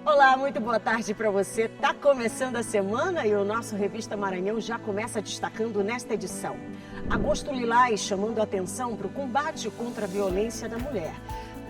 Olá, muito boa tarde para você. Tá começando a semana e o nosso Revista Maranhão já começa destacando nesta edição. Agosto Lilás chamando a atenção para o combate contra a violência da mulher.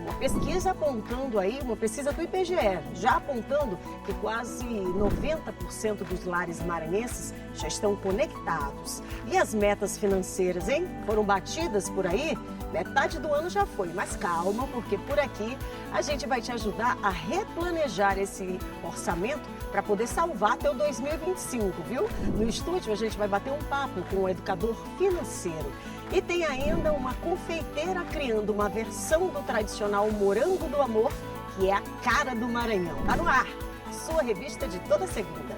Uma pesquisa apontando aí, uma pesquisa do IBGE, já apontando que quase 90% dos lares maranhenses já estão conectados. E as metas financeiras, hein? Foram batidas por aí? Metade do ano já foi, mas calma, porque por aqui a gente vai te ajudar a replanejar esse orçamento para poder salvar teu 2025, viu? No estúdio a gente vai bater um papo com um educador financeiro. E tem ainda uma confeiteira criando uma versão do tradicional morango do amor, que é a cara do Maranhão. Tá no ar, sua revista de toda segunda.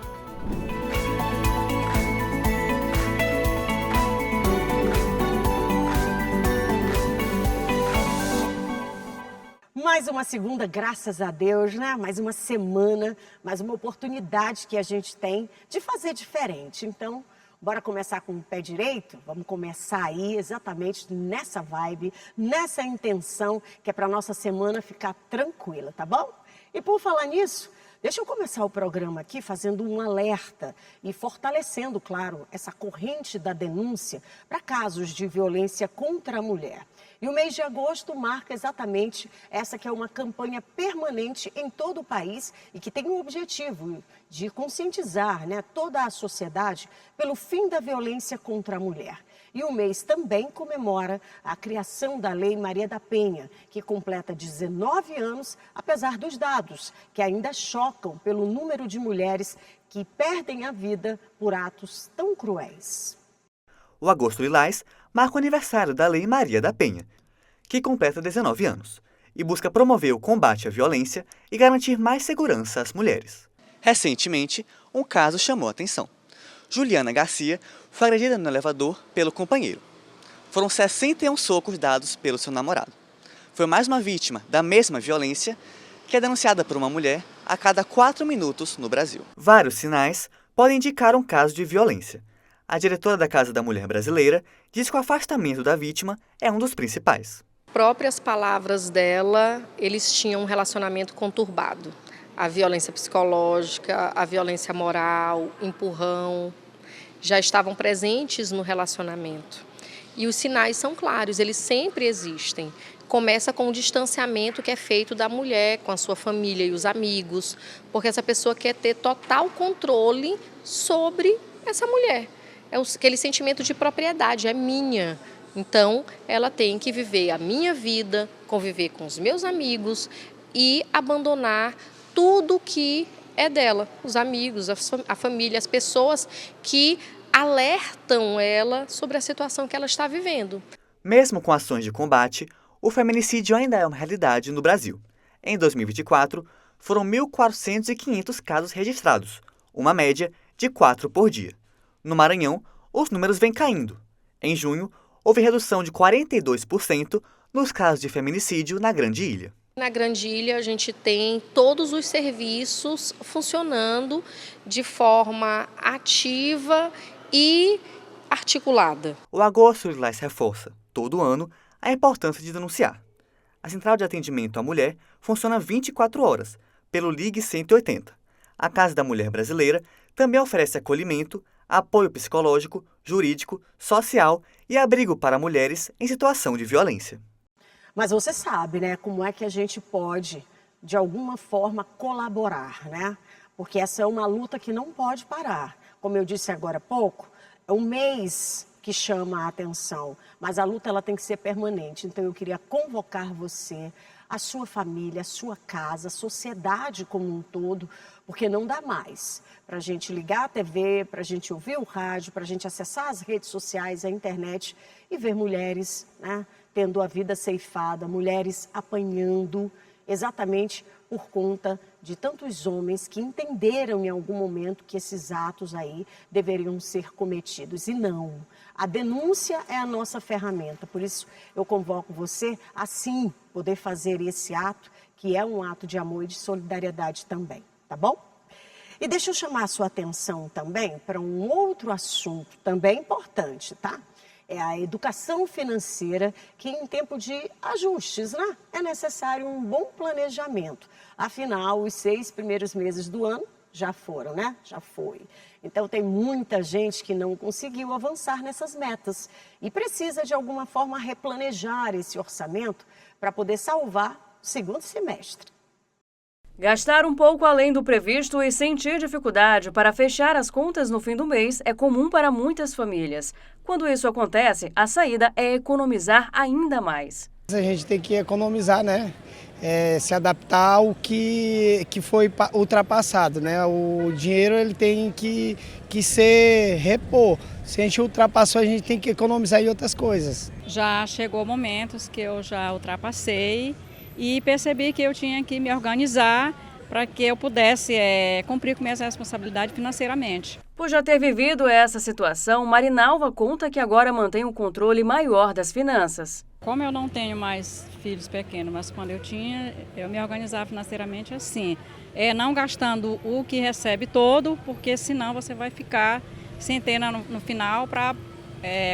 Mais uma segunda, graças a Deus, né? Mais uma semana, mais uma oportunidade que a gente tem de fazer diferente. Então, bora começar com o pé direito? Vamos começar aí exatamente nessa vibe, nessa intenção, que é para nossa semana ficar tranquila, tá bom? E por falar nisso, deixa eu começar o programa aqui fazendo um alerta e fortalecendo, claro, essa corrente da denúncia para casos de violência contra a mulher. E o mês de agosto marca exatamente essa que é uma campanha permanente em todo o país e que tem o objetivo de conscientizar, né, toda a sociedade pelo fim da violência contra a mulher. E o mês também comemora a criação da Lei Maria da Penha, que completa 19 anos, apesar dos dados que ainda chocam pelo número de mulheres que perdem a vida por atos tão cruéis. O Agosto Lilás marca o aniversário da Lei Maria da Penha, que completa 19 anos, e busca promover o combate à violência e garantir mais segurança às mulheres. Recentemente, um caso chamou a atenção. Juliana Garcia foi agredida no elevador pelo companheiro. Foram 61 socos dados pelo seu namorado. Foi mais uma vítima da mesma violência que é denunciada por uma mulher a cada 4 minutos no Brasil. Vários sinais podem indicar um caso de violência. A diretora da Casa da Mulher Brasileira diz que o afastamento da vítima é um dos principais. Próprias palavras dela, eles tinham um relacionamento conturbado. A violência psicológica, a violência moral, empurrão, já estavam presentes no relacionamento. E os sinais são claros, eles sempre existem. Começa com o distanciamento que é feito da mulher com a sua família e os amigos, porque essa pessoa quer ter total controle sobre essa mulher. É aquele sentimento de propriedade, é minha. Então, ela tem que viver a minha vida, conviver com os meus amigos e abandonar tudo que é dela. Os amigos, a família, as pessoas que alertam ela sobre a situação que ela está vivendo. Mesmo com ações de combate, o feminicídio ainda é uma realidade no Brasil. Em 2024, foram 1.400 casos registrados, uma média de 4 por dia. No Maranhão, os números vêm caindo. Em junho, houve redução de 42% nos casos de feminicídio na Grande Ilha. Na Grande Ilha, a gente tem todos os serviços funcionando de forma ativa e articulada. O Agosto Lilás reforça, todo ano, a importância de denunciar. A Central de Atendimento à Mulher funciona 24 horas, pelo Ligue 180. A Casa da Mulher Brasileira também oferece acolhimento, apoio psicológico, jurídico, social e abrigo para mulheres em situação de violência. Mas você sabe, né, como é que a gente pode, de alguma forma, colaborar, né? Porque essa é uma luta que não pode parar. Como eu disse agora há pouco, é um mês que chama a atenção, mas a luta ela tem que ser permanente. Então eu queria convocar você, a sua família, a sua casa, a sociedade como um todo, porque não dá mais para a gente ligar a TV, para a gente ouvir o rádio, para a gente acessar as redes sociais, a internet e ver mulheres, né, tendo a vida ceifada, mulheres apanhando exatamente por conta de tantos homens que entenderam em algum momento que esses atos aí deveriam ser cometidos. E não, a denúncia é a nossa ferramenta, por isso eu convoco você a sim poder fazer esse ato, que é um ato de amor e de solidariedade também, tá bom? E deixa eu chamar a sua atenção também para um outro assunto também importante, tá? é a educação financeira, que em tempo de ajustes, né, é necessário um bom planejamento. Afinal, os 6 primeiros meses do ano já foram, né? Já foi. Então, tem muita gente que não conseguiu avançar nessas metas e precisa, de alguma forma, replanejar esse orçamento para poder salvar o segundo semestre. Gastar um pouco além do previsto e sentir dificuldade para fechar as contas no fim do mês é comum para muitas famílias. Quando isso acontece, a saída é economizar ainda mais. A gente tem que economizar, né? Se adaptar ao que foi ultrapassado, né? O dinheiro ele tem que ser repor. Se a gente ultrapassou, a gente tem que economizar em outras coisas. Já chegou momentos que eu já ultrapassei e percebi que eu tinha que me organizar para que eu pudesse cumprir com minhas responsabilidades financeiramente. Por já ter vivido essa situação, Marinalva conta que agora mantém um controle maior das finanças. Como eu não tenho mais filhos pequenos, mas quando eu tinha, eu me organizava financeiramente assim. Não gastando o que recebe todo, porque senão você vai ficar sem ter no final para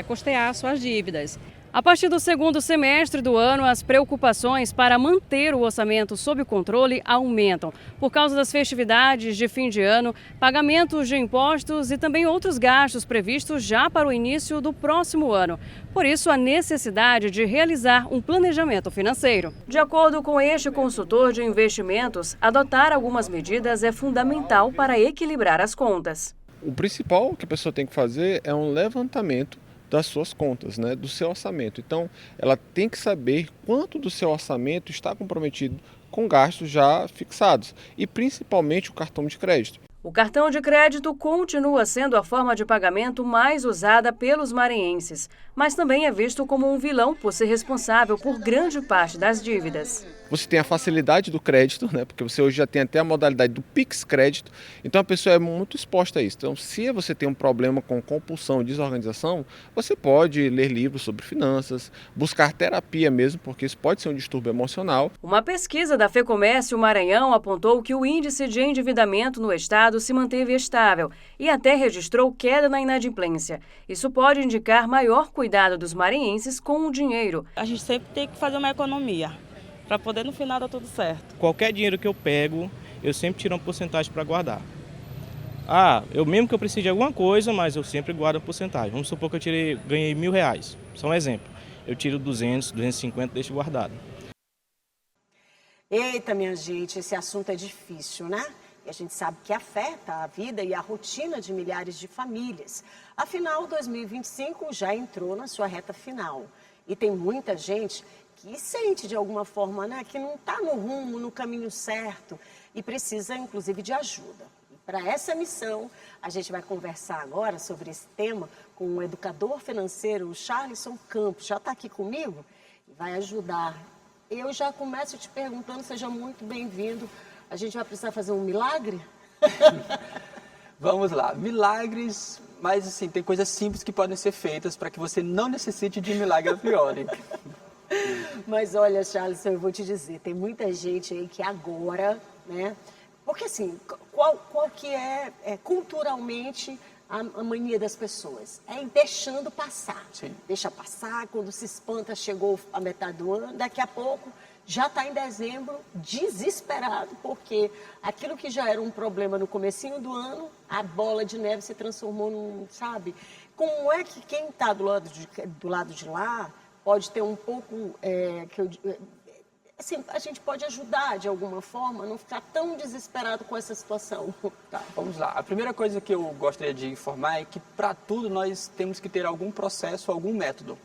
custear suas dívidas. A partir do segundo semestre do ano, as preocupações para manter o orçamento sob controle aumentam. Por causa das festividades de fim de ano, pagamentos de impostos e também outros gastos previstos já para o início do próximo ano. Por isso, a necessidade de realizar um planejamento financeiro. De acordo com este consultor de investimentos, adotar algumas medidas é fundamental para equilibrar as contas. O principal que a pessoa tem que fazer é um levantamento das suas contas, né, do seu orçamento. Então, ela tem que saber quanto do seu orçamento está comprometido com gastos já fixados e principalmente o cartão de crédito. O cartão de crédito continua sendo a forma de pagamento mais usada pelos maranhenses, mas também é visto como um vilão por ser responsável por grande parte das dívidas. Você tem a facilidade do crédito, né? Porque você hoje já tem até a modalidade do Pix Crédito, então a pessoa é muito exposta a isso. Então, se você tem um problema com compulsão e desorganização, você pode ler livros sobre finanças, buscar terapia mesmo, porque isso pode ser um distúrbio emocional. Uma pesquisa da FEComércio Maranhão apontou que o índice de endividamento no estado se manteve estável e até registrou queda na inadimplência. Isso pode indicar maior cuidado dos maranhenses com o dinheiro. A gente sempre tem que fazer uma economia para poder no final dar tudo certo. Qualquer dinheiro que eu pego, eu sempre tiro uma porcentagem para guardar. Eu mesmo que eu precise de alguma coisa, mas eu sempre guardo a porcentagem. Vamos supor que eu ganhei R$1.000, só um exemplo. Eu tiro 200, 250 e deixo guardado. Eita, minha gente, esse assunto é difícil, né? E a gente sabe que afeta a vida e a rotina de milhares de famílias. Afinal, 2025 já entrou na sua reta final. E tem muita gente que sente de alguma forma, né, que não está no rumo, no caminho certo e precisa, inclusive, de ajuda. E para essa missão, a gente vai conversar agora sobre esse tema com o educador financeiro, o Charlisson Campos. Já está aqui comigo e vai ajudar. Eu já começo te perguntando, seja muito bem-vindo. A gente vai precisar fazer um milagre? Vamos lá, milagres, mas assim, tem coisas simples que podem ser feitas para que você não necessite de milagre a priori. Mas olha, Charles, eu vou te dizer, tem muita gente aí que agora, né? Porque assim, qual que é culturalmente a mania das pessoas? É ir deixando passar. Sim. Deixa passar, quando se espanta, chegou a metade do ano, daqui a pouco já está em dezembro, desesperado, porque aquilo que já era um problema no comecinho do ano, a bola de neve se transformou num, sabe? Como é que quem está do lado de lá pode ter um pouco, assim, a gente pode ajudar de alguma forma, não ficar tão desesperado com essa situação? Tá, vamos lá. A primeira coisa que eu gostaria de informar é que para tudo nós temos que ter algum processo, algum método.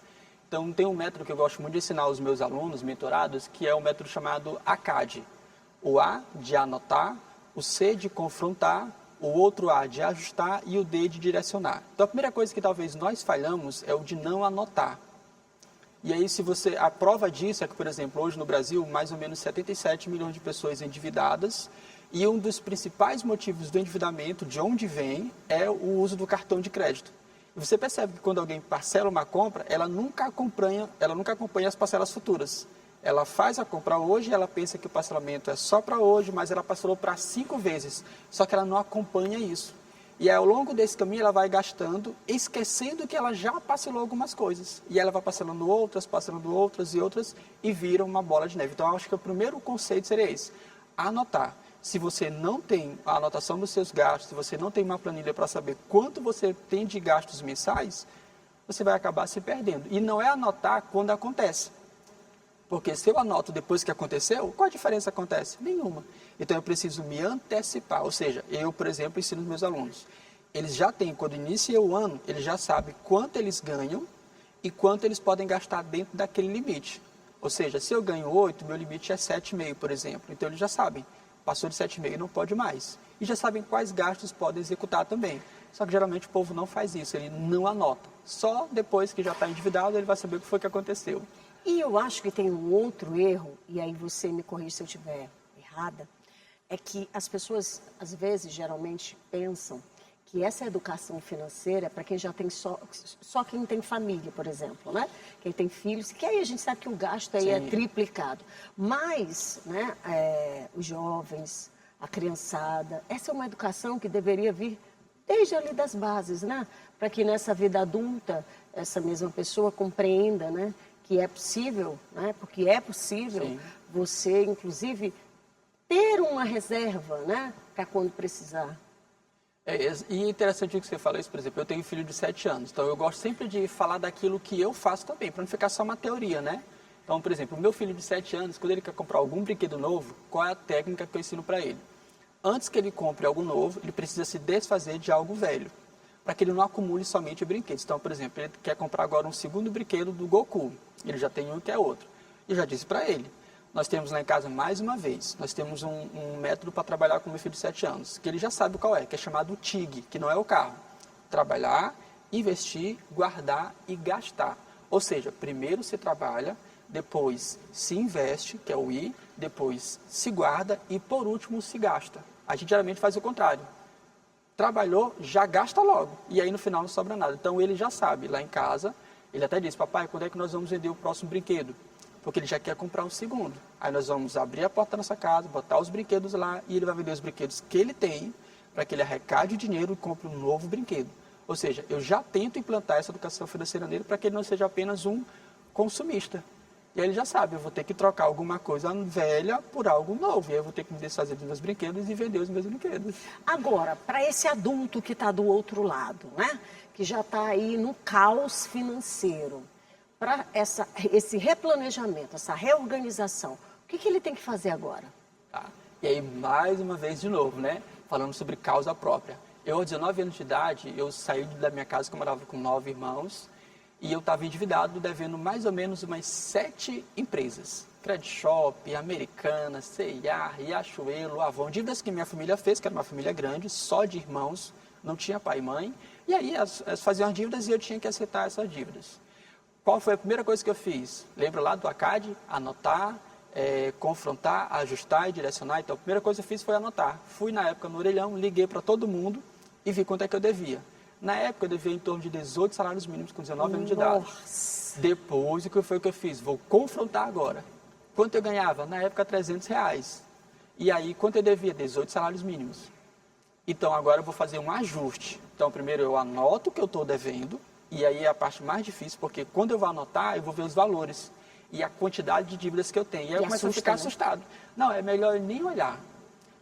Então, tem um método que eu gosto muito de ensinar aos meus alunos, mentorados, que é o método chamado ACAD. O A de anotar, o C de confrontar, o outro A de ajustar e o D de direcionar. Então, a primeira coisa que talvez nós falhamos é o de não anotar. E aí, a prova disso é que, por exemplo, hoje no Brasil, mais ou menos 77 milhões de pessoas endividadas, e um dos principais motivos do endividamento, de onde vem, é o uso do cartão de crédito. E você percebe que quando alguém parcela uma compra, ela nunca acompanha as parcelas futuras. Ela faz a compra hoje, ela pensa que o parcelamento é só para hoje, mas ela parcelou para 5 vezes, só que ela não acompanha isso. E aí, ao longo desse caminho, ela vai gastando, esquecendo que ela já parcelou algumas coisas. E ela vai parcelando outras e outras, e vira uma bola de neve. Então, eu acho que o primeiro conceito seria esse: anotar. Se você não tem a anotação dos seus gastos, se você não tem uma planilha para saber quanto você tem de gastos mensais, você vai acabar se perdendo. E não é anotar quando acontece. Porque se eu anoto depois que aconteceu, qual a diferença acontece? Nenhuma. Então eu preciso me antecipar. Ou seja, eu, por exemplo, ensino os meus alunos. Eles já têm, quando inicia o ano, eles já sabem quanto eles ganham e quanto eles podem gastar dentro daquele limite. Ou seja, se eu ganho 8, meu limite é 7,5, por exemplo. Então eles já sabem. Passou de 7,5 não pode mais. E já sabem quais gastos podem executar também. Só que geralmente o povo não faz isso, ele não anota. Só depois que já está endividado, ele vai saber o que foi que aconteceu. E eu acho que tem um outro erro, e aí você me corrige se eu estiver errada, é que as pessoas, às vezes, geralmente pensam que essa educação financeira é para quem já tem só quem tem família, por exemplo, né? Quem tem filhos, que aí a gente sabe que o gasto aí é triplicado. Mas, né, os jovens, a criançada, essa é uma educação que deveria vir desde ali das bases, né? Para que nessa vida adulta, essa mesma pessoa compreenda, né, que é possível, né? Porque é possível você, inclusive, ter uma reserva, né, para quando precisar. E é interessante que você fala isso, por exemplo, eu tenho um filho de 7 anos, então eu gosto sempre de falar daquilo que eu faço também, para não ficar só uma teoria, né? Então, por exemplo, o meu filho de 7 anos, quando ele quer comprar algum brinquedo novo, qual é a técnica que eu ensino para ele? Antes que ele compre algo novo, ele precisa se desfazer de algo velho, para que ele não acumule somente brinquedos. Então, por exemplo, ele quer comprar agora um segundo brinquedo do Goku, ele já tem um que é outro. Eu já disse para ele, nós temos lá em casa, mais uma vez, nós temos um método para trabalhar com meu filho de 7 anos, que ele já sabe qual é, que é chamado TIG, que não é o carro. Trabalhar, investir, guardar e gastar. Ou seja, primeiro se trabalha, depois se investe, que é o I, depois se guarda e por último se gasta. A gente geralmente faz o contrário. Trabalhou, já gasta logo, e aí no final não sobra nada. Então ele já sabe, lá em casa, ele até diz, papai, quando é que nós vamos vender o próximo brinquedo? Porque ele já quer comprar um segundo. Aí nós vamos abrir a porta da nossa casa, botar os brinquedos lá e ele vai vender os brinquedos que ele tem para que ele arrecade o dinheiro e compre um novo brinquedo. Ou seja, eu já tento implantar essa educação financeira nele para que ele não seja apenas um consumista. E aí ele já sabe, eu vou ter que trocar alguma coisa velha por algo novo. E aí eu vou ter que me desfazer dos meus brinquedos e vender os meus brinquedos. Agora, para esse adulto que está do outro lado, né? Que já está aí no caos financeiro, para esse replanejamento, essa reorganização, o que ele tem que fazer agora? Tá. E aí, mais uma vez, de novo, né? Falando sobre causa própria. Eu, aos 19 anos de idade, eu saí da minha casa, que eu morava com 9 irmãos, e eu estava endividado, devendo mais ou menos umas 7 empresas. Credit Shop, Americana, C&A, Riachuelo, Avon, dívidas que minha família fez, que era uma família grande, só de irmãos, não tinha pai e mãe, e aí elas faziam as dívidas e eu tinha que aceitar essas dívidas. Qual foi a primeira coisa que eu fiz? Lembra lá do ACAD? Anotar, confrontar, ajustar e direcionar. Então, a primeira coisa que eu fiz foi anotar. Fui na época no orelhão, liguei para todo mundo e vi quanto é que eu devia. Na época, eu devia em torno de 18 salários mínimos com 19 anos de idade. Depois, o que foi que eu fiz? Vou confrontar agora. Quanto eu ganhava? Na época, R$300. E aí, quanto eu devia? 18 salários mínimos. Então, agora eu vou fazer um ajuste. Então, primeiro eu anoto o que eu estou devendo. E aí é a parte mais difícil, porque quando eu vou anotar, eu vou ver os valores e a quantidade de dívidas que eu tenho. E aí eu começo a ficar assustado. Não, é melhor eu nem olhar.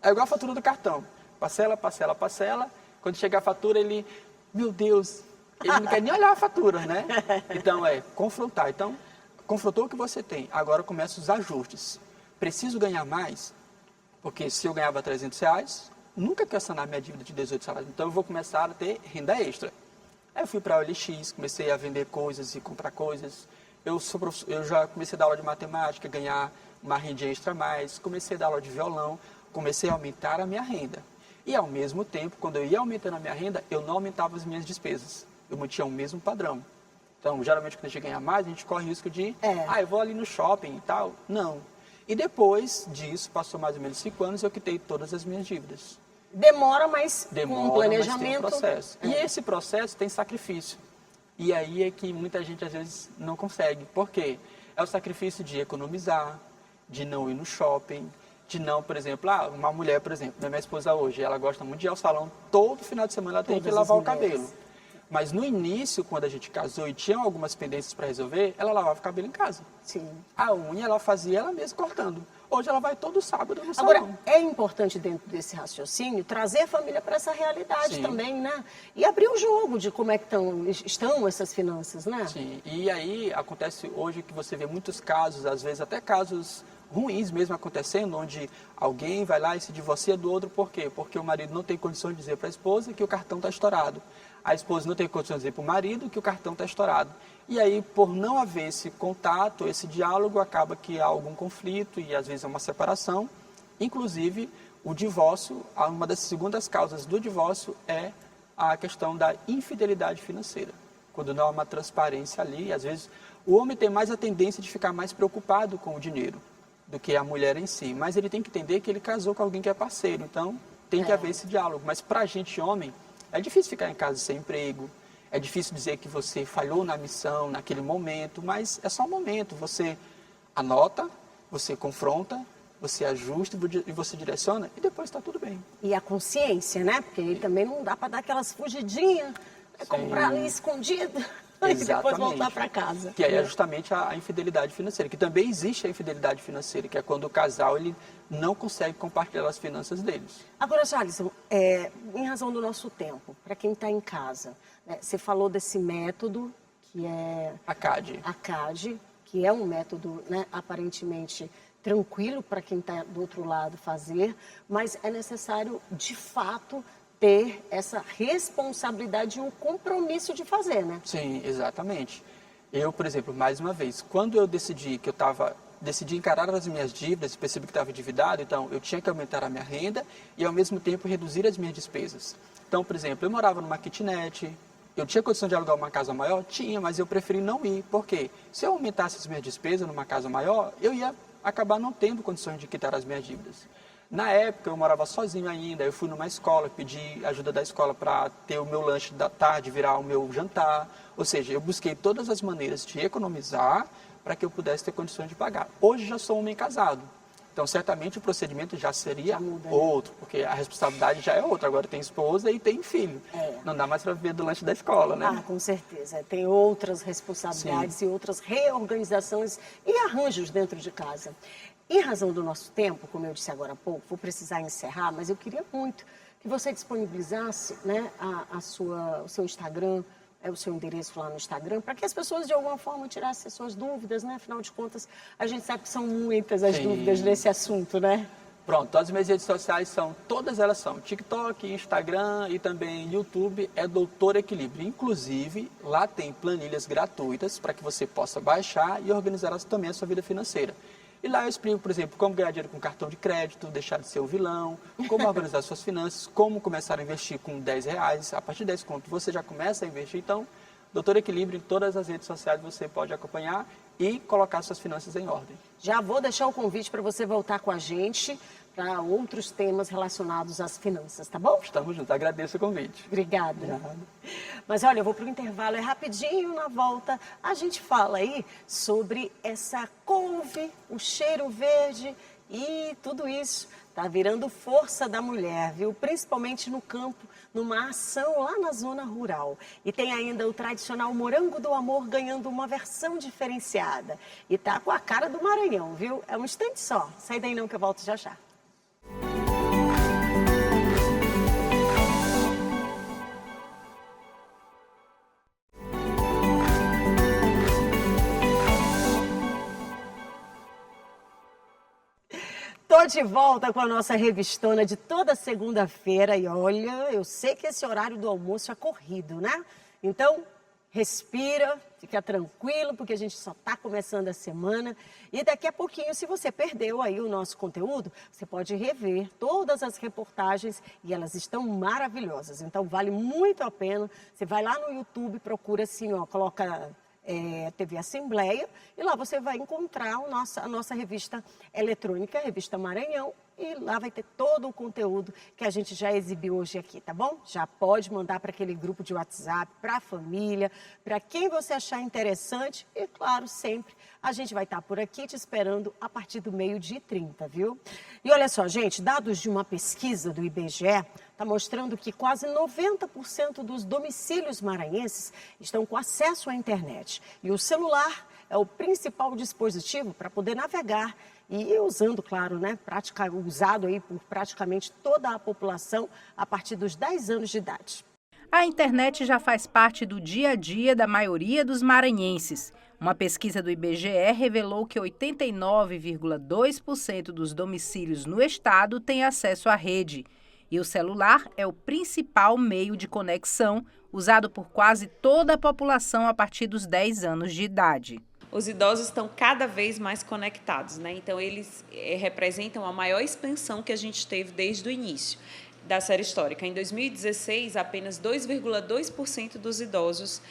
É igual a fatura do cartão. Parcela, parcela, parcela. Quando chega a fatura, ele... Meu Deus, ele não quer nem olhar a fatura, né? Então, confrontar. Então, confrontou o que você tem. Agora começam os ajustes. Preciso ganhar mais? Porque se eu ganhava R$300, nunca quero sanar minha dívida de 18 salários. Então, eu vou começar a ter renda extra. Aí eu fui para a OLX, comecei a vender coisas e comprar coisas. Eu já comecei a dar aula de matemática, ganhar uma renda extra a mais. Comecei a dar aula de violão, comecei a aumentar a minha renda. E ao mesmo tempo, quando eu ia aumentando a minha renda, eu não aumentava as minhas despesas. Eu mantinha o mesmo padrão. Então, geralmente, quando a gente ganha mais, a gente corre o risco de, eu vou ali no shopping e tal. Não. E depois disso, passou mais ou menos 5 anos, eu quitei todas as minhas dívidas. Demora, mas com um planejamento. Mas tem um processo. E esse processo tem sacrifício. E aí é que muita gente, às vezes, não consegue. Por quê? É o sacrifício de economizar, de não ir no shopping, de não, por exemplo, uma mulher, por exemplo, minha esposa hoje, ela gosta muito de ir ao salão, todo final de semana ela tem que lavar o cabelo. Mas no início, quando a gente casou e tinha algumas pendências para resolver, ela lavava o cabelo em casa. Sim. A unha ela fazia ela mesma cortando. Hoje ela vai todo sábado no Agora, salão. é importante dentro desse raciocínio trazer a família para essa realidade Sim. também, né? E abrir o jogo de como é que estão essas finanças, né? Sim, e aí acontece hoje que você vê muitos casos, às vezes até casos ruins mesmo acontecendo, onde alguém vai lá e se divorcia do outro, por quê? Porque o marido não tem condições de dizer para a esposa que o cartão está estourado. A esposa não tem condições de dizer para o marido que o cartão está estourado. E aí, por não haver esse contato, esse diálogo, acaba que há algum conflito e às vezes é uma separação. Inclusive, o divórcio, uma das segundas causas do divórcio é a questão da infidelidade financeira. Quando não há uma transparência ali, às vezes o homem tem mais a tendência de ficar mais preocupado com o dinheiro do que a mulher em si. Mas ele tem que entender que ele casou com alguém que é parceiro, então tem que haver esse diálogo. Mas para a gente, homem, é difícil ficar em casa sem emprego, é difícil dizer que você falhou na missão, naquele momento, mas é só um momento. Você anota, você confronta, você ajusta e você direciona e depois está tudo bem. E a consciência, né? Porque aí também não dá para dar aquelas fugidinhas, comprar ali escondido e depois voltar para casa. Que aí é justamente a infidelidade financeira, que também existe a infidelidade financeira, que é quando o casal ele não consegue compartilhar as finanças deles. Agora, Jalisson, em razão do nosso tempo, para quem está em casa, né, você falou desse método que é a CAD, que é um método, né, aparentemente tranquilo para quem está do outro lado fazer, mas é necessário, de fato, ter essa responsabilidade e um compromisso de fazer, né? Sim, exatamente. Eu, por exemplo, mais uma vez, quando eu decidi encarar as minhas dívidas, percebi que estava endividado, então eu tinha que aumentar a minha renda e, ao mesmo tempo, reduzir as minhas despesas. Então, por exemplo, eu morava numa kitnet, eu tinha condição de alugar uma casa maior? Tinha, mas eu preferi não ir. Por quê? Se eu aumentasse as minhas despesas numa casa maior, eu ia acabar não tendo condições de quitar as minhas dívidas. Na época, eu morava sozinho ainda, eu fui numa escola, pedi ajuda da escola para ter o meu lanche da tarde, virar o meu jantar. Ou seja, eu busquei todas as maneiras de economizar para que eu pudesse ter condições de pagar. Hoje já sou um homem casado, então certamente o procedimento já seria outro, porque a responsabilidade já é outra. Agora tem esposa e tem filho. Não dá mais para viver do lanche da escola, né? Ah, com certeza. Tem outras responsabilidades Sim. e outras reorganizações e arranjos dentro de casa. Em razão do nosso tempo, como eu disse agora há pouco, vou precisar encerrar, mas eu queria muito que você disponibilizasse, né, o seu Instagram, o seu endereço lá no Instagram, para que as pessoas de alguma forma tirassem as suas dúvidas, né? Afinal de contas, a gente sabe que são muitas as dúvidas nesse assunto, né? Pronto, as minhas redes sociais todas elas são TikTok, Instagram e também YouTube, é Doutor Equilíbrio. Inclusive, lá tem planilhas gratuitas para que você possa baixar e organizar também a sua vida financeira. E lá eu explico, por exemplo, como ganhar dinheiro com cartão de crédito, deixar de ser o vilão, como organizar suas finanças, como começar a investir com R$10. A partir de 10 conto você já começa a investir. Então, Doutor Equilíbrio, em todas as redes sociais você pode acompanhar e colocar suas finanças em ordem. Já vou deixar o convite para você voltar com a gente para outros temas relacionados às finanças, tá bom? Estamos juntos, agradeço o convite. Obrigada. Mas olha, eu vou para o intervalo, é rapidinho, na volta a gente fala aí sobre essa couve, o cheiro verde e tudo isso tá virando força da mulher, viu? Principalmente no campo, numa ação lá na zona rural. E tem ainda o tradicional morango do amor ganhando uma versão diferenciada. E tá com a cara do Maranhão, viu? É um instante só. Sai daí não que eu volto já já. Estou de volta com a nossa revistona de toda segunda-feira e olha, eu sei que esse horário do almoço é corrido, né? Então, respira, fica tranquilo, porque a gente só está começando a semana. E daqui a pouquinho, se você perdeu aí o nosso conteúdo, você pode rever todas as reportagens e elas estão maravilhosas. Então, vale muito a pena. Você vai lá no YouTube, procura assim, ó, coloca... TV Assembleia, e lá você vai encontrar a nossa revista eletrônica, a Revista Maranhão, e lá vai ter todo o conteúdo que a gente já exibiu hoje aqui, tá bom? Já pode mandar para aquele grupo de WhatsApp, para a família, para quem você achar interessante e, claro, sempre a gente vai estar por aqui te esperando a partir do 12h30, viu? E olha só, gente, dados de uma pesquisa do IBGE está mostrando que quase 90% dos domicílios maranhenses estão com acesso à internet. E o celular é o principal dispositivo para poder navegar e usando, claro, né, usado aí por praticamente toda a população a partir dos 10 anos de idade. A internet já faz parte do dia a dia da maioria dos maranhenses. Uma pesquisa do IBGE revelou que 89,2% dos domicílios no estado têm acesso à rede. E o celular é o principal meio de conexão usado por quase toda a população a partir dos 10 anos de idade. Os idosos estão cada vez mais conectados, né? Então eles representam a maior expansão que a gente teve desde o início da série histórica. Em 2016, apenas 2,2% dos idosos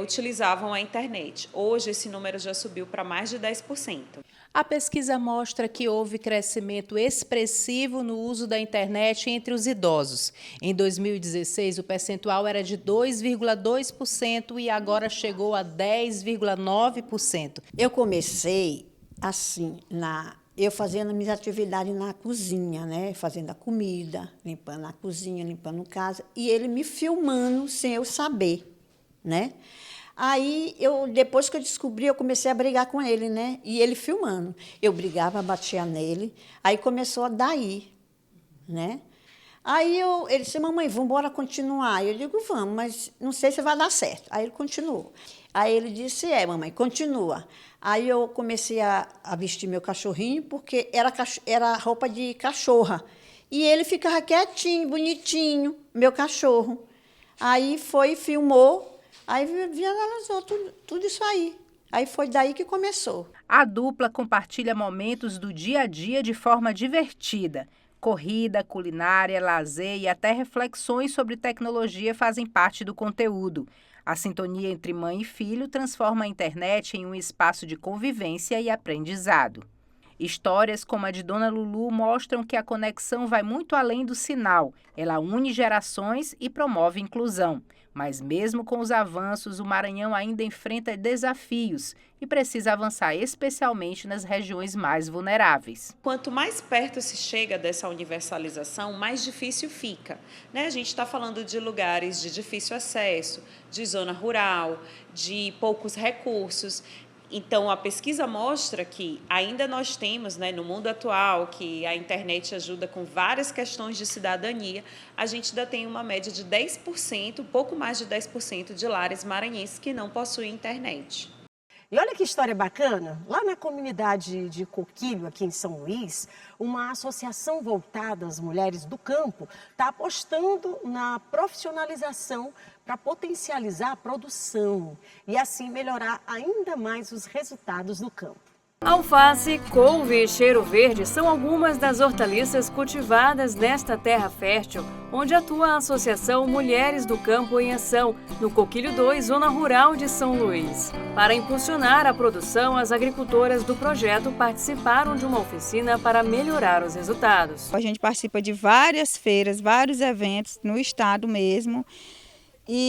utilizavam a internet. Hoje, esse número já subiu para mais de 10%. A pesquisa mostra que houve crescimento expressivo no uso da internet entre os idosos. Em 2016, o percentual era de 2,2% e agora chegou a 10,9%. Eu comecei assim, eu fazendo minhas atividades na cozinha, né? Fazendo a comida, limpando a cozinha, limpando casa, e ele me filmando sem eu saber, né? Aí, depois que eu descobri, eu comecei a brigar com ele, né? E ele filmando. Eu brigava, batia nele, aí começou a daí, né? Aí ele disse, mamãe, vamos embora continuar. Eu digo, vamos, mas não sei se vai dar certo. Aí ele continuou. Aí ele disse, mamãe, continua. Aí eu comecei a vestir meu cachorrinho, porque era roupa de cachorra. E ele ficava quietinho, bonitinho, meu cachorro. Aí filmou, aí viralizou tudo isso aí. Aí foi daí que começou. A dupla compartilha momentos do dia a dia de forma divertida. Corrida, culinária, lazer e até reflexões sobre tecnologia fazem parte do conteúdo. A sintonia entre mãe e filho transforma a internet em um espaço de convivência e aprendizado. Histórias como a de Dona Lulu mostram que a conexão vai muito além do sinal. Ela une gerações e promove inclusão. Mas mesmo com os avanços, o Maranhão ainda enfrenta desafios e precisa avançar especialmente nas regiões mais vulneráveis. Quanto mais perto se chega dessa universalização, mais difícil fica, né? A gente está falando de lugares de difícil acesso, de zona rural, de poucos recursos. Então, a pesquisa mostra que ainda nós temos, né, no mundo atual, que a internet ajuda com várias questões de cidadania, a gente ainda tem uma média de 10%, pouco mais de 10% de lares maranhenses que não possuem internet. E olha que história bacana, lá na comunidade de Coquilho, aqui em São Luís, uma associação voltada às mulheres do campo está apostando na profissionalização para potencializar a produção e assim melhorar ainda mais os resultados do campo. Alface, couve e cheiro verde são algumas das hortaliças cultivadas nesta terra fértil, onde atua a Associação Mulheres do Campo em Ação, no Coquilho 2, Zona Rural de São Luís. Para impulsionar a produção, as agricultoras do projeto participaram de uma oficina para melhorar os resultados. A gente participa de várias feiras, vários eventos no estado mesmo.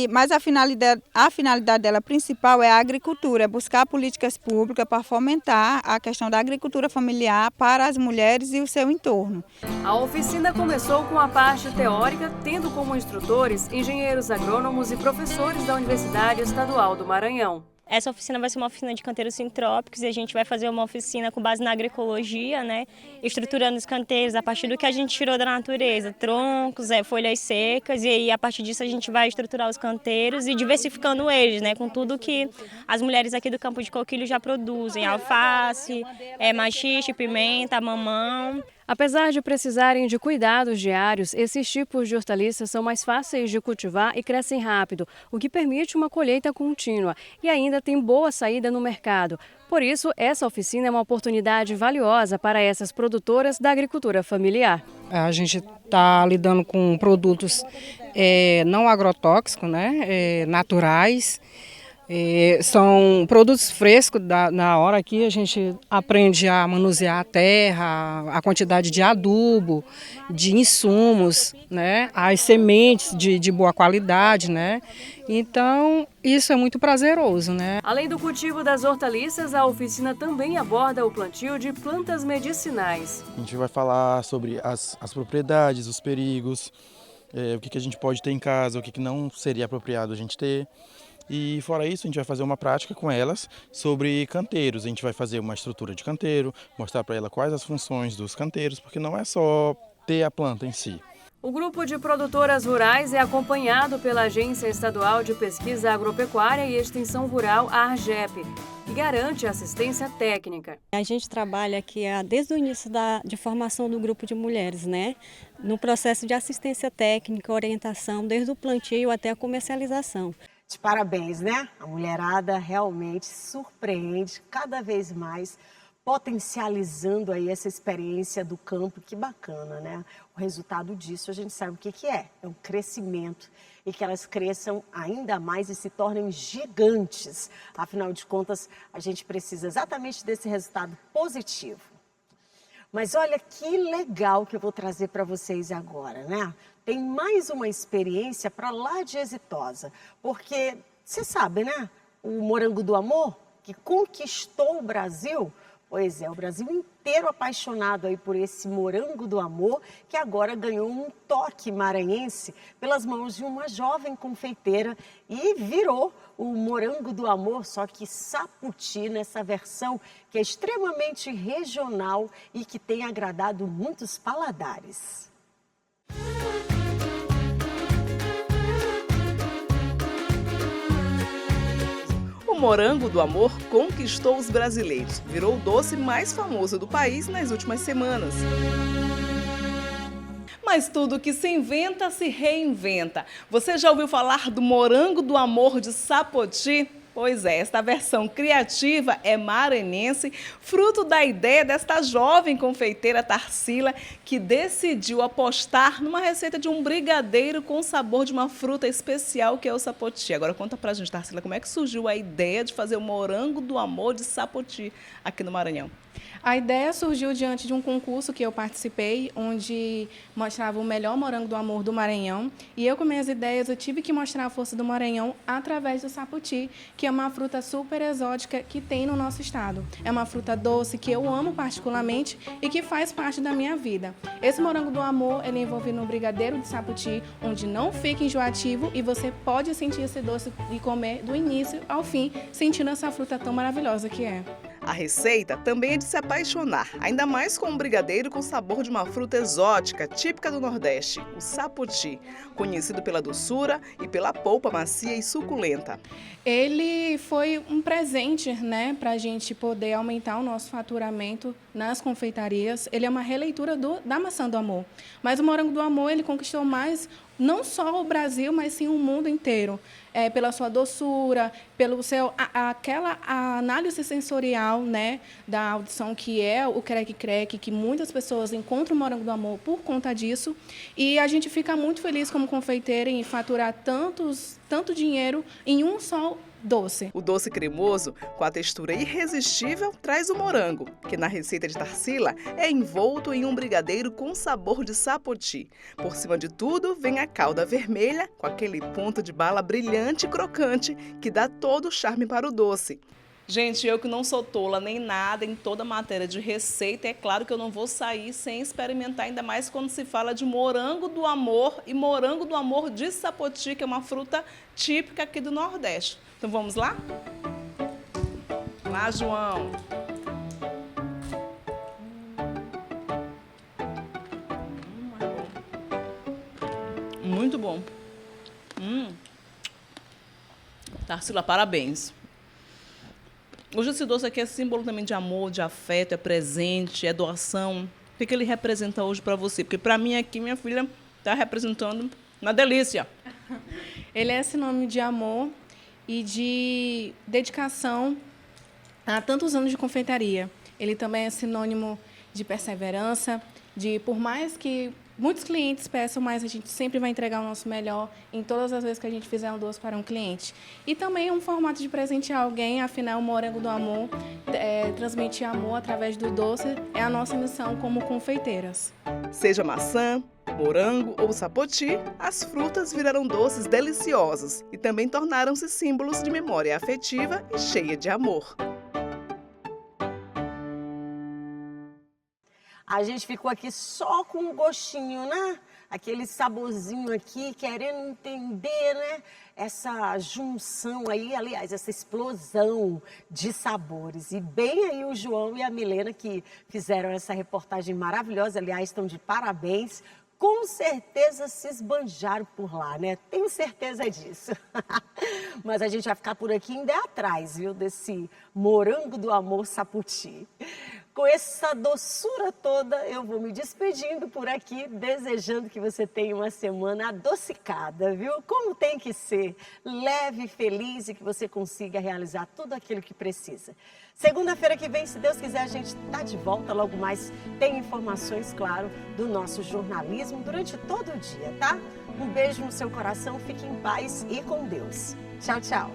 Mas a finalidade dela principal é a agricultura, é buscar políticas públicas para fomentar a questão da agricultura familiar para as mulheres e o seu entorno. A oficina começou com a parte teórica, tendo como instrutores engenheiros agrônomos e professores da Universidade Estadual do Maranhão. Essa oficina vai ser uma oficina de canteiros sintrópicos e a gente vai fazer uma oficina com base na agroecologia, né? Estruturando os canteiros a partir do que a gente tirou da natureza, troncos, folhas secas, e aí a partir disso a gente vai estruturar os canteiros e diversificando eles, né? Com tudo que as mulheres aqui do campo de Coquilho já produzem, alface, maxixe, pimenta, mamão. Apesar de precisarem de cuidados diários, esses tipos de hortaliças são mais fáceis de cultivar e crescem rápido, o que permite uma colheita contínua e ainda tem boa saída no mercado. Por isso, essa oficina é uma oportunidade valiosa para essas produtoras da agricultura familiar. A gente está lidando com produtos não agrotóxicos, né, naturais, São produtos frescos, na hora que a gente aprende a manusear a terra, a quantidade de adubo, de insumos, né? As sementes de boa qualidade, né? Então, isso é muito prazeroso, né? Além do cultivo das hortaliças, a oficina também aborda o plantio de plantas medicinais. A gente vai falar sobre as propriedades, os perigos, o que a gente pode ter em casa, o que não seria apropriado a gente ter. E fora isso, a gente vai fazer uma prática com elas sobre canteiros. A gente vai fazer uma estrutura de canteiro, mostrar para ela quais as funções dos canteiros, porque não é só ter a planta em si. O grupo de produtoras rurais é acompanhado pela Agência Estadual de Pesquisa Agropecuária e Extensão Rural, a ARGEP, que garante assistência técnica. A gente trabalha aqui desde o início de formação do grupo de mulheres, né? No processo de assistência técnica, orientação, desde o plantio até a comercialização. De parabéns, né? A mulherada realmente surpreende cada vez mais, potencializando aí essa experiência do campo. Que bacana, né? O resultado disso a gente sabe o que é. É um crescimento e que elas cresçam ainda mais e se tornem gigantes. Afinal de contas, a gente precisa exatamente desse resultado positivo. Mas olha que legal que eu vou trazer para vocês agora, né? Tem mais uma experiência para lá de exitosa, porque você sabe, né? O morango do amor, que conquistou o Brasil. Pois é, o Brasil inteiro apaixonado aí por esse morango do amor, que agora ganhou um toque maranhense pelas mãos de uma jovem confeiteira e virou o morango do amor, só que Saputi, nessa versão que é extremamente regional e que tem agradado muitos paladares. O morango do amor conquistou os brasileiros. Virou o doce mais famoso do país nas últimas semanas. Mas tudo que se inventa, se reinventa. Você já ouviu falar do morango do amor de Sapoti? Pois é, esta versão criativa é maranhense, fruto da ideia desta jovem confeiteira Tarsila, que decidiu apostar numa receita de um brigadeiro com o sabor de uma fruta especial, que é o sapoti. Agora conta pra gente, Tarsila, como é que surgiu a ideia de fazer o morango do amor de Sapoti aqui no Maranhão? A ideia surgiu diante de um concurso que eu participei, onde mostrava o melhor morango do amor do Maranhão. E eu, com minhas ideias, eu tive que mostrar a força do Maranhão através do sapoti, que é uma fruta super exótica que tem no nosso estado. É uma fruta doce que eu amo particularmente e que faz parte da minha vida. Esse morango do amor, ele é envolvido no brigadeiro de sapoti, onde não fica enjoativo e você pode sentir esse doce e comer do início ao fim, sentindo essa fruta tão maravilhosa que é. A receita também é de se apaixonar, ainda mais com um brigadeiro com sabor de uma fruta exótica, típica do Nordeste, o sapoti, conhecido pela doçura e pela polpa macia e suculenta. Ele foi um presente, né, para a gente poder aumentar o nosso faturamento nas confeitarias. Ele é uma releitura da maçã do amor. Mas o morango do amor, ele conquistou mais não só o Brasil, mas sim o mundo inteiro. Pela sua doçura, pelo seu aquela análise sensorial, né, da audição, que é o creque-creque, que muitas pessoas encontram o morango do amor por conta disso. E a gente fica muito feliz como confeiteira em faturar tanto dinheiro em um só doce. O doce cremoso, com a textura irresistível, traz o morango, que na receita de Tarsila é envolto em um brigadeiro com sabor de sapoti. Por cima de tudo, vem a calda vermelha, com aquele ponto de bala brilhante e crocante, que dá todo o charme para o doce. Gente, eu que não sou tola nem nada em toda matéria de receita, é claro que eu não vou sair sem experimentar, ainda mais quando se fala de morango do amor e morango do amor de sapoti, que é uma fruta típica aqui do Nordeste. Então vamos lá? Lá, João. Muito bom. Tarsila, parabéns. Hoje esse doce aqui é símbolo também de amor, de afeto, é presente, é doação. O que ele representa hoje para você? Porque para mim aqui, minha filha está representando uma delícia. Ele é sinônimo de amor e de dedicação a tantos anos de confeitaria. Ele também é sinônimo de perseverança, de por mais que muitos clientes peçam, mas a gente sempre vai entregar o nosso melhor em todas as vezes que a gente fizer um doce para um cliente. E também um formato de presentear alguém, afinal o Morango do Amor, transmitir amor através do doce é a nossa missão como confeiteiras. Seja maçã, morango ou sapoti, as frutas viraram doces deliciosos e também tornaram-se símbolos de memória afetiva e cheia de amor. A gente ficou aqui só com um gostinho, né? Aquele saborzinho aqui, querendo entender, né? Essa junção aí, aliás, essa explosão de sabores. E bem aí o João e a Milena que fizeram essa reportagem maravilhosa, aliás, estão de parabéns. Com certeza se esbanjaram por lá, né? Tenho certeza disso. Mas a gente vai ficar por aqui ainda atrás, viu? Desse Morango do Amor Sapoti. Com essa doçura toda, eu vou me despedindo por aqui, desejando que você tenha uma semana adocicada, viu? Como tem que ser, leve e feliz e que você consiga realizar tudo aquilo que precisa. Segunda-feira que vem, se Deus quiser, a gente está de volta. Logo mais tem informações, claro, do nosso jornalismo durante todo o dia, tá? Um beijo no seu coração, fique em paz e com Deus. Tchau, tchau.